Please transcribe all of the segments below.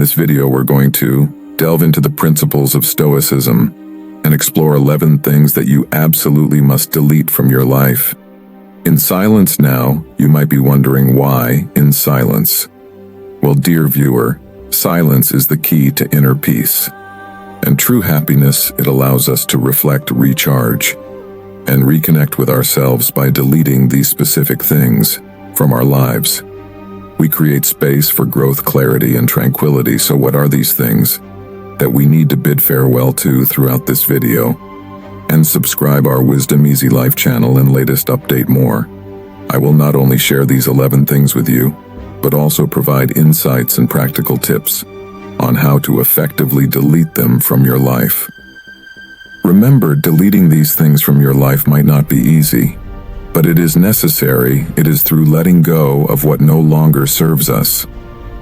this video, we're going to delve into the principles of Stoicism and explore 11 things that you absolutely must delete from your life. In silence now, you might be wondering why in silence. Well, dear viewer, silence is the key to inner peace. And true happiness, it allows us to reflect, recharge, and reconnect with ourselves by deleting these specific things from our lives. We create space for growth, clarity, and tranquility. So what are these things that we need to bid farewell to throughout this video? And subscribe our Wisdom Easy Life channel and latest update more. I will not only share these 11 things with you, but also provide insights and practical tips on how to effectively delete them from your life. Remember, deleting these things from your life might not be easy, but it is necessary. It is through letting go of what no longer serves us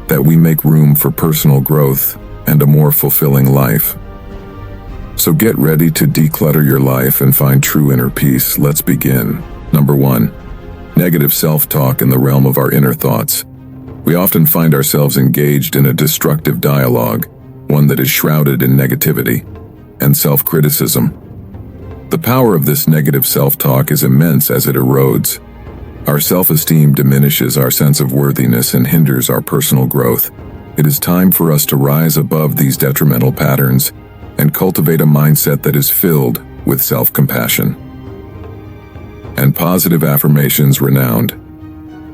that we make room for personal growth and a more fulfilling life. So get ready to declutter your life and find true inner peace. Let's begin. Number 1. Negative self-talk in the realm of our inner thoughts. We often find ourselves engaged in a destructive dialogue, one that is shrouded in negativity and self-criticism. The power of this negative self-talk is immense as it erodes. Our self-esteem diminishes our sense of worthiness and hinders our personal growth. It is time for us to rise above these detrimental patterns and cultivate a mindset that is filled with self-compassion and positive affirmations. Renowned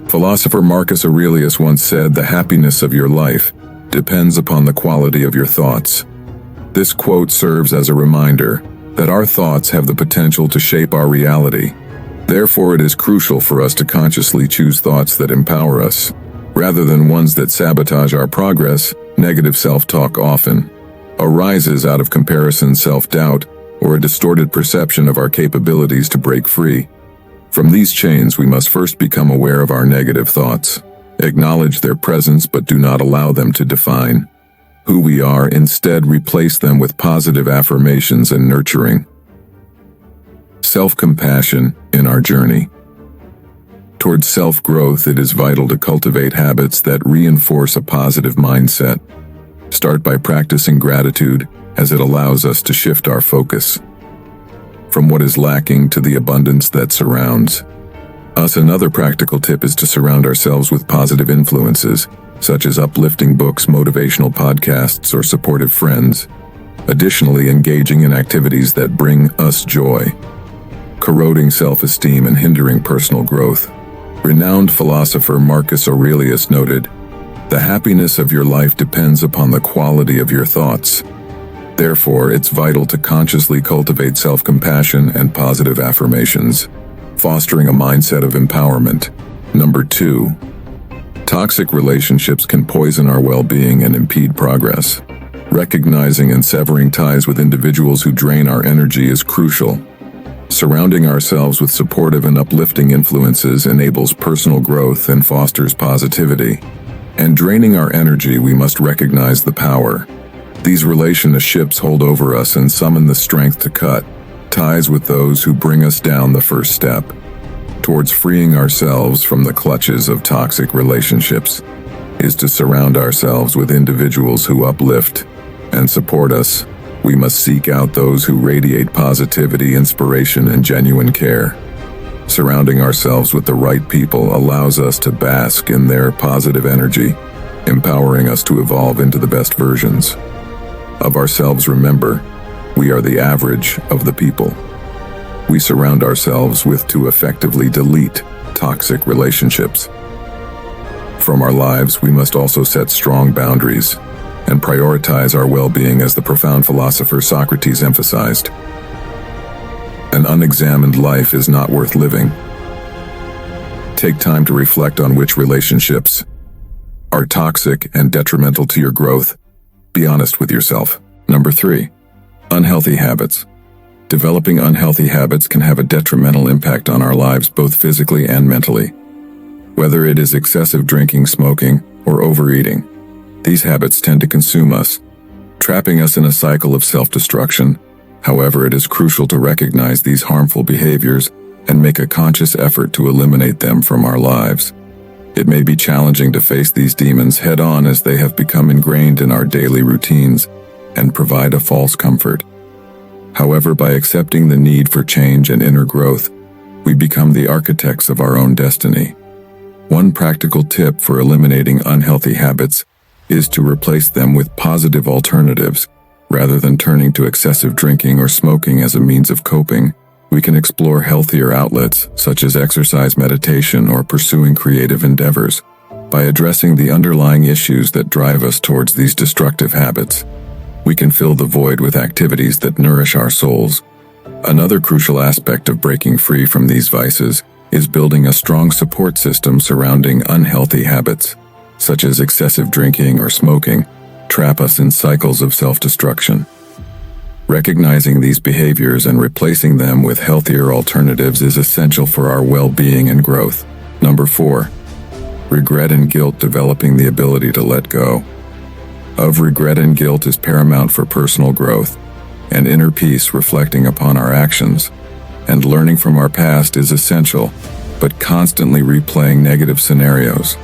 philosopher Marcus Aurelius once said, "The happiness of your life depends upon the quality of your thoughts." This quote serves as a reminder that our thoughts have the potential to shape our reality. Therefore, it is crucial for us to consciously choose thoughts that empower us, rather than ones that sabotage our progress. Negative self-talk often arises out of comparison, self-doubt, or a distorted perception of our capabilities. To break free from these chains, we must first become aware of our negative thoughts. Acknowledge their presence, but do not allow them to define who we are. Instead, replace them with positive affirmations and nurturing self-compassion. In our journey towards self-growth, it is vital to cultivate habits that reinforce a positive mindset. Start by practicing gratitude, as it allows us to shift our focus from what is lacking to the abundance that surrounds us. Another practical tip is to surround ourselves with positive influences, such as uplifting books, motivational podcasts, or supportive friends. Additionally, engaging in activities that bring us joy, corroding self-esteem and hindering personal growth. Renowned philosopher Marcus Aurelius noted, "The happiness of your life depends upon the quality of your thoughts." Therefore, it's vital to consciously cultivate self-compassion and positive affirmations, fostering a mindset of empowerment. Number 2. Toxic relationships can poison our well-being and impede progress. Recognizing and severing ties with individuals who drain our energy is crucial. Surrounding ourselves with supportive and uplifting influences enables personal growth and fosters positivity. And draining our energy, we must recognize the power these relationships hold over us and summon the strength to cut ties with those who bring us down. The first step towards freeing ourselves from the clutches of toxic relationships is to surround ourselves with individuals who uplift and support us. We must seek out those who radiate positivity, inspiration, and genuine care. Surrounding ourselves with the right people allows us to bask in their positive energy, empowering us to evolve into the best versions of ourselves. Remember, we are the average of the people we surround ourselves with to effectively delete toxic relationships from our lives. We must also set strong boundaries and prioritize our well-being. As the profound philosopher Socrates emphasized, an unexamined life is not worth living. Take time to reflect on which relationships are toxic and detrimental to your growth. Be honest with yourself. Number 3. Unhealthy habits. Developing unhealthy habits can have a detrimental impact on our lives, both physically and mentally. Whether it is excessive drinking, smoking, or overeating, these habits tend to consume us, trapping us in a cycle of self-destruction. However, it is crucial to recognize these harmful behaviors and make a conscious effort to eliminate them from our lives. It may be challenging to face these demons head-on as they have become ingrained in our daily routines and provide a false comfort. However, by accepting the need for change and inner growth, we become the architects of our own destiny. One practical tip for eliminating unhealthy habits is to replace them with positive alternatives. Rather than turning to excessive drinking or smoking as a means of coping, we can explore healthier outlets, such as exercise, meditation, or pursuing creative endeavors. By addressing the underlying issues that drive us towards these destructive habits, we can fill the void with activities that nourish our souls. Another crucial aspect of breaking free from these vices is building a strong support system surrounding unhealthy habits, such as excessive drinking or smoking, trap us in cycles of self-destruction. Recognizing these behaviors and replacing them with healthier alternatives is essential for our well-being and growth. Number 4. Regret and guilt. Developing the ability to let go of regret and guilt is paramount for personal growth and inner peace. Reflecting upon our actions and learning from our past is essential, but constantly replaying negative scenarios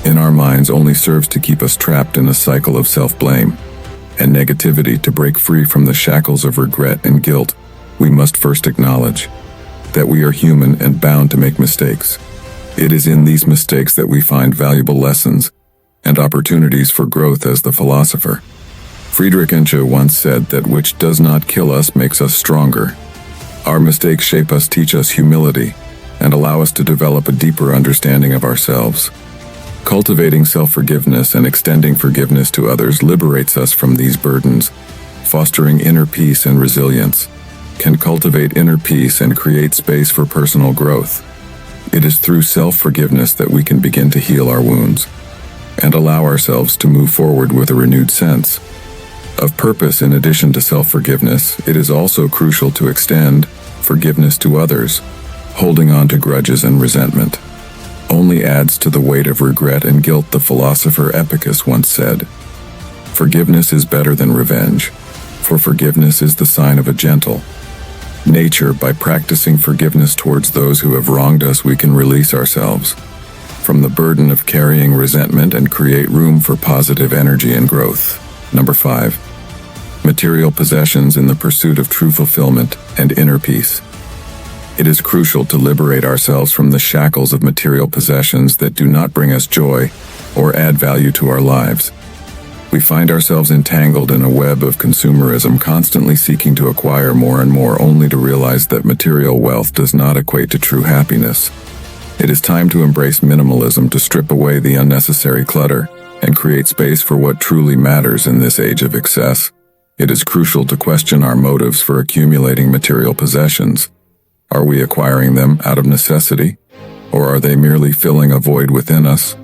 in our minds only serves to keep us trapped in a cycle of self-blame and negativity. To break free from the shackles of regret and guilt, we must first acknowledge that we are human and bound to make mistakes. It is in these mistakes that we find valuable lessons and opportunities for growth. As the philosopher Friedrich Nietzsche once said, that which does not kill us makes us stronger. Our mistakes shape us, teach us humility, and allow us to develop a deeper understanding of ourselves. Cultivating self-forgiveness and extending forgiveness to others liberates us from these burdens. Fostering inner peace and resilience can cultivate inner peace and create space for personal growth. It is through self-forgiveness that we can begin to heal our wounds and allow ourselves to move forward with a renewed sense of purpose. In addition to self-forgiveness, it is also crucial to extend forgiveness to others. Holding on to grudges and resentment only adds to the weight of regret and guilt. The philosopher Epictetus once said, "Forgiveness is better than revenge, for forgiveness is the sign of a gentle nature." By practicing forgiveness towards those who have wronged us, we can release ourselves from the burden of carrying resentment and create room for positive energy and growth. Number 5. Material possessions in the pursuit of true fulfillment and inner peace. It is crucial to liberate ourselves from the shackles of material possessions that do not bring us joy or add value to our lives. We find ourselves entangled in a web of consumerism, constantly seeking to acquire more and more, only to realize that material wealth does not equate to true happiness. It is time to embrace minimalism, to strip away the unnecessary clutter and create space for what truly matters in this age of excess. It is crucial to question our motives for accumulating material possessions. Are we acquiring them out of necessity, or are they merely filling a void within us?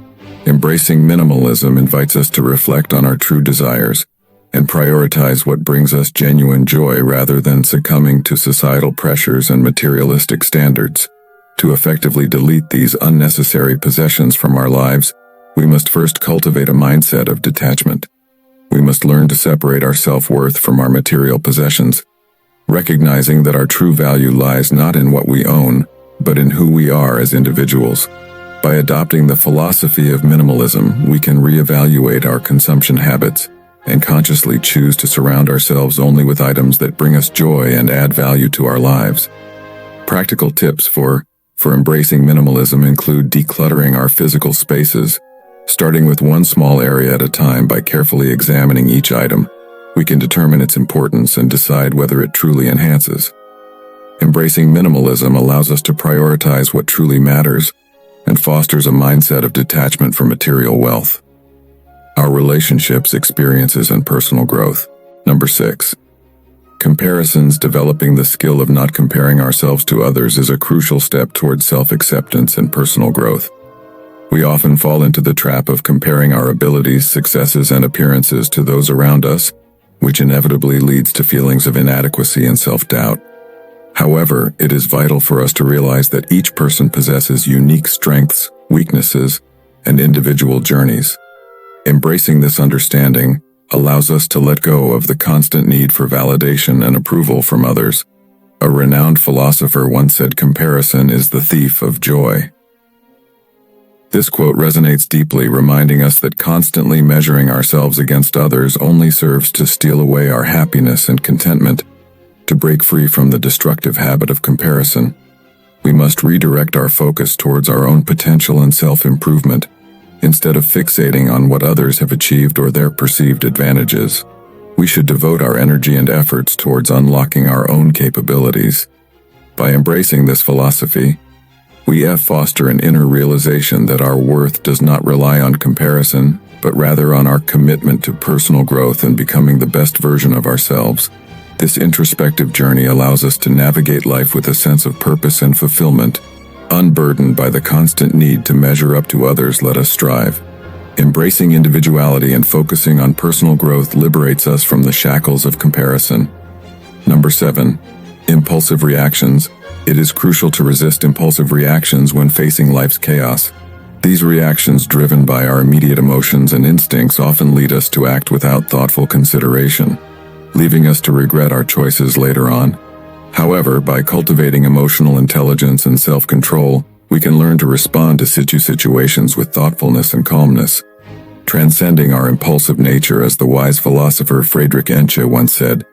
Embracing minimalism invites us to reflect on our true desires and prioritize what brings us genuine joy rather than succumbing to societal pressures and materialistic standards. To effectively delete these unnecessary possessions from our lives, we must first cultivate a mindset of detachment. We must learn to separate our self-worth from our material possessions, recognizing that our true value lies not in what we own, but in who we are as individuals. By adopting the philosophy of minimalism, we can reevaluate our consumption habits and consciously choose to surround ourselves only with items that bring us joy and add value to our lives. Practical tips for embracing minimalism include decluttering our physical spaces. Starting with one small area at a time, by carefully examining each item, we can determine its importance and decide whether it truly enhances. Embracing minimalism allows us to prioritize what truly matters and fosters a mindset of detachment from material wealth. Our relationships, experiences, and personal growth. Number 6. Comparisons. Developing the skill of not comparing ourselves to others is a crucial step towards self-acceptance and personal growth. We often fall into the trap of comparing our abilities, successes, and appearances to those around us, which inevitably leads to feelings of inadequacy and self-doubt. However, it is vital for us to realize that each person possesses unique strengths, weaknesses, and individual journeys. Embracing this understanding allows us to let go of the constant need for validation and approval from others. A renowned philosopher once said, "Comparison is the thief of joy." This quote resonates deeply, reminding us that constantly measuring ourselves against others only serves to steal away our happiness and contentment. To break free from the destructive habit of comparison, we must redirect our focus towards our own potential and self-improvement, instead of fixating on what others have achieved or their perceived advantages. We should devote our energy and efforts towards unlocking our own capabilities. By embracing this philosophy, we foster an inner realization that our worth does not rely on comparison, but rather on our commitment to personal growth and becoming the best version of ourselves. This introspective journey allows us to navigate life with a sense of purpose and fulfillment, unburdened by the constant need to measure up to others. Let us strive. Embracing individuality and focusing on personal growth liberates us from the shackles of comparison. Number 7. Impulsive reactions. It is crucial to resist impulsive reactions when facing life's chaos. These reactions, driven by our immediate emotions and instincts, often lead us to act without thoughtful consideration, leaving us to regret our choices later on. However, by cultivating emotional intelligence and self-control, we can learn to respond to situations with thoughtfulness and calmness, transcending our impulsive nature. As the wise philosopher Friedrich Nietzsche once said,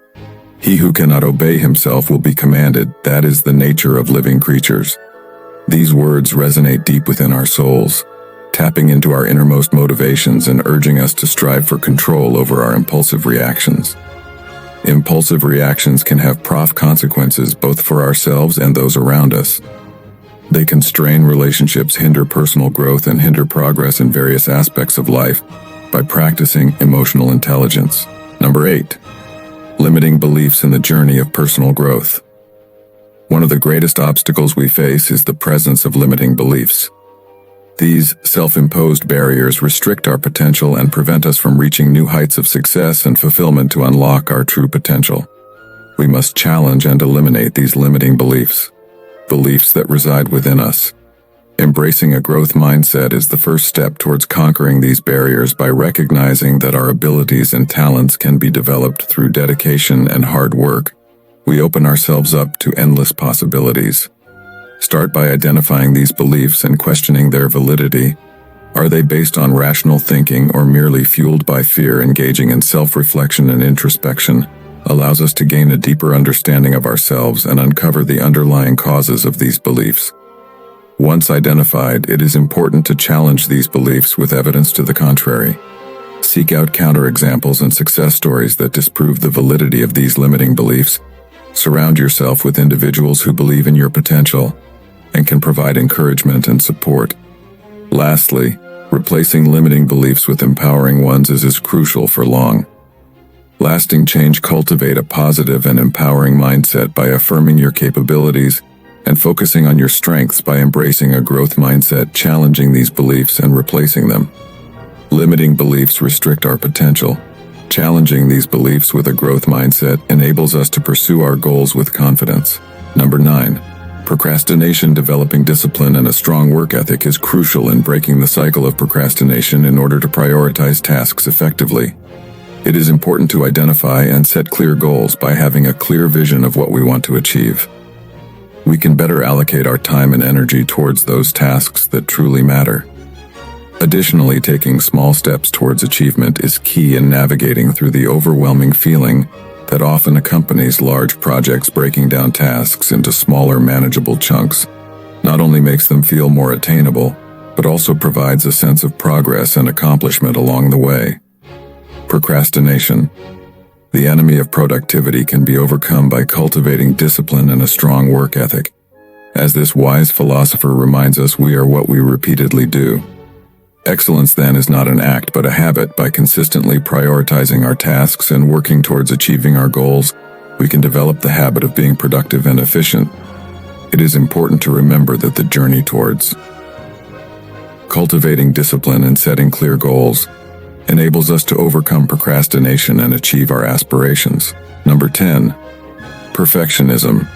"He who cannot obey himself will be commanded. That is the nature of living creatures." These words resonate deep within our souls, tapping into our innermost motivations and urging us to strive for control over our impulsive reactions. Impulsive reactions can have profound consequences both for ourselves and those around us. They can strain relationships, hinder personal growth, and hinder progress in various aspects of life. By practicing emotional intelligence. Number 8. Limiting beliefs in the journey of personal growth. One of the greatest obstacles we face is the presence of limiting beliefs. These self-imposed barriers restrict our potential and prevent us from reaching new heights of success and fulfillment. To unlock our true potential, we must challenge and eliminate these limiting beliefs that reside within us. Embracing a growth mindset is the first step towards conquering these barriers. By recognizing that our abilities and talents can be developed through dedication and hard work, we open ourselves up to endless possibilities. Start by identifying these beliefs and questioning their validity. Are they based on rational thinking or merely fueled by fear? Engaging in self-reflection and introspection allows us to gain a deeper understanding of ourselves and uncover the underlying causes of these beliefs. Once identified, it is important to challenge these beliefs with evidence to the contrary. Seek out counterexamples and success stories that disprove the validity of these limiting beliefs. Surround yourself with individuals who believe in your potential and can provide encouragement and support. Lastly, replacing limiting beliefs with empowering ones is crucial for long-lasting change. Cultivate a positive and empowering mindset by affirming your capabilities and focusing on your strengths. By embracing a growth mindset, challenging these beliefs and replacing them. Limiting beliefs restrict our potential. Challenging these beliefs with a growth mindset enables us to pursue our goals with confidence. Number 9. Procrastination. Developing discipline and a strong work ethic is crucial in breaking the cycle of procrastination in order to prioritize tasks effectively. It is important to identify and set clear goals. By having a clear vision of what we want to achieve, we can better allocate our time and energy towards those tasks that truly matter. Additionally, taking small steps towards achievement is key in navigating through the overwhelming feeling that often accompanies large projects. Breaking down tasks into smaller, manageable chunks not only makes them feel more attainable, but also provides a sense of progress and accomplishment along the way. Procrastination. The enemy of productivity can be overcome by cultivating discipline and a strong work ethic. As this wise philosopher reminds us, we are what we repeatedly do. Excellence then is not an act but a habit. By consistently prioritizing our tasks and working towards achieving our goals, we can develop the habit of being productive and efficient. It is important to remember that the journey towards cultivating discipline and setting clear goals enables us to overcome procrastination and achieve our aspirations. Number 10. Perfectionism.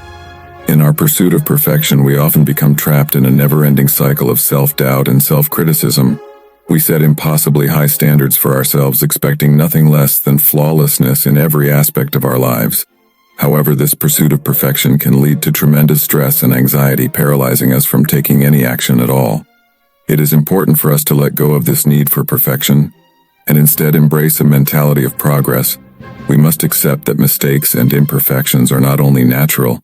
In our pursuit of perfection, we often become trapped in a never-ending cycle of self-doubt and self-criticism. We set impossibly high standards for ourselves, expecting nothing less than flawlessness in every aspect of our lives. However, this pursuit of perfection can lead to tremendous stress and anxiety, paralyzing us from taking any action at all. It is important for us to let go of this need for perfection and instead embrace a mentality of progress. We must accept that mistakes and imperfections are not only natural,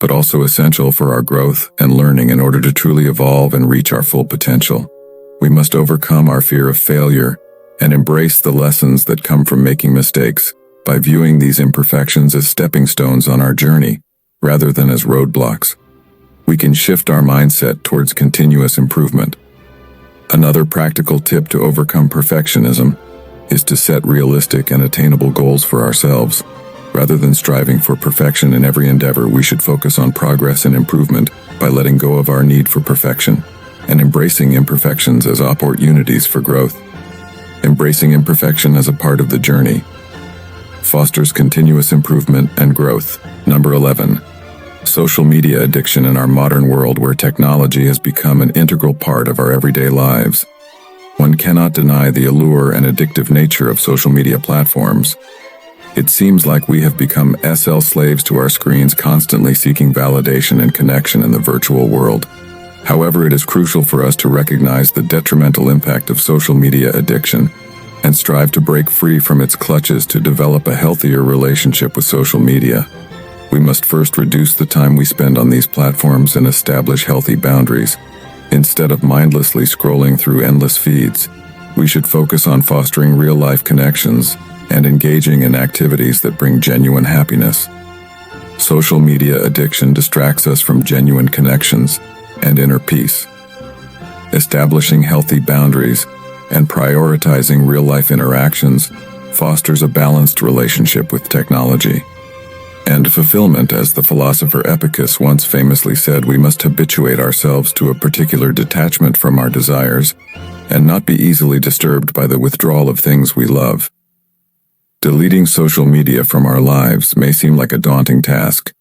but also essential for our growth and learning in order to truly evolve and reach our full potential. We must overcome our fear of failure and embrace the lessons that come from making mistakes by viewing these imperfections as stepping stones on our journey rather than as roadblocks. We can shift our mindset towards continuous improvement. Another practical tip to overcome perfectionism is to set realistic and attainable goals for ourselves. Rather than striving for perfection in every endeavor, we should focus on progress and improvement by letting go of our need for perfection and embracing imperfections as opportunities for growth. Embracing imperfection as a part of the journey fosters continuous improvement and growth. Number 11. Social media addiction. In our modern world where technology has become an integral part of our everyday lives, one cannot deny the allure and addictive nature of social media platforms. It seems like we have become slaves to our screens, constantly seeking validation and connection in the virtual world. However, it is crucial for us to recognize the detrimental impact of social media addiction and strive to break free from its clutches to develop a healthier relationship with social media. We must first reduce the time we spend on these platforms and establish healthy boundaries. Instead of mindlessly scrolling through endless feeds, we should focus on fostering real-life connections and engaging in activities that bring genuine happiness. Social media addiction distracts us from genuine connections and inner peace. Establishing healthy boundaries and prioritizing real-life interactions fosters a balanced relationship with technology and fulfillment. As the philosopher Epicurus once famously said, we must habituate ourselves to a particular detachment from our desires and not be easily disturbed by the withdrawal of things we love. Deleting social media from our lives may seem like a daunting task,